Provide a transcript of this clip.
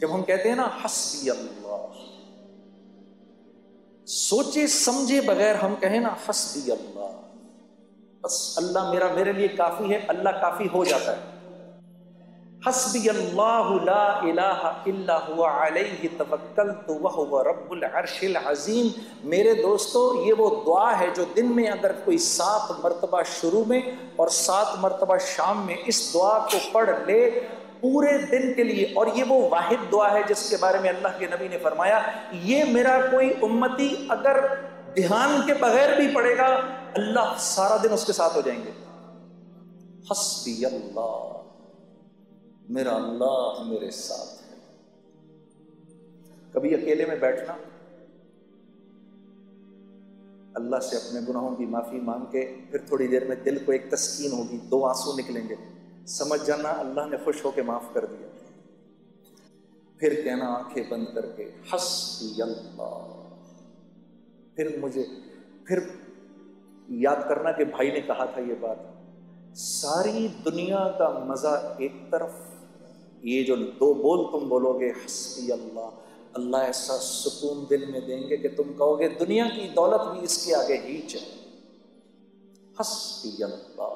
جب ہم کہتے ہیں نا حسبی اللہ، سوچے سمجھے بغیر ہم کہیں نا حسبی اللہ، بس اللہ میرے لیے کافی ہے، اللہ کافی ہو جاتا ہے. حسبی اللہ لا الہ الا هو علیہ توکلت وہو رب العرش العظیم. میرے دوستو، یہ وہ دعا ہے جو دن میں اگر کوئی 7 مرتبہ شروع میں اور 7 مرتبہ شام میں اس دعا کو پڑھ لے پورے دن کے لیے، اور یہ وہ واحد دعا ہے جس کے بارے میں اللہ کے نبی نے فرمایا یہ میرا کوئی امتی اگر دھیان کے بغیر بھی پڑھے گا اللہ سارا دن اس کے ساتھ ہو جائیں گے. حسبی اللہ، میرا اللہ میرے ساتھ ہے. کبھی اکیلے میں بیٹھنا، اللہ سے اپنے گناہوں کی معافی مانگ کے پھر تھوڑی دیر میں دل کو ایک تسکین ہوگی، 2 آنسو نکلیں گے، سمجھ جانا اللہ نے خوش ہو کے معاف کر دیا. پھر کہنا آنکھیں بند کر کے حسبی اللہ. پھر یاد کرنا کہ بھائی نے کہا تھا یہ بات، ساری دنیا کا مزہ ایک طرف، یہ جو 2 بول تم بولو گے حسبی اللہ، اللہ ایسا سکون دل میں دیں گے کہ تم کہو گے دنیا کی دولت بھی اس کے آگے ہیچ ہے. حسبی اللہ.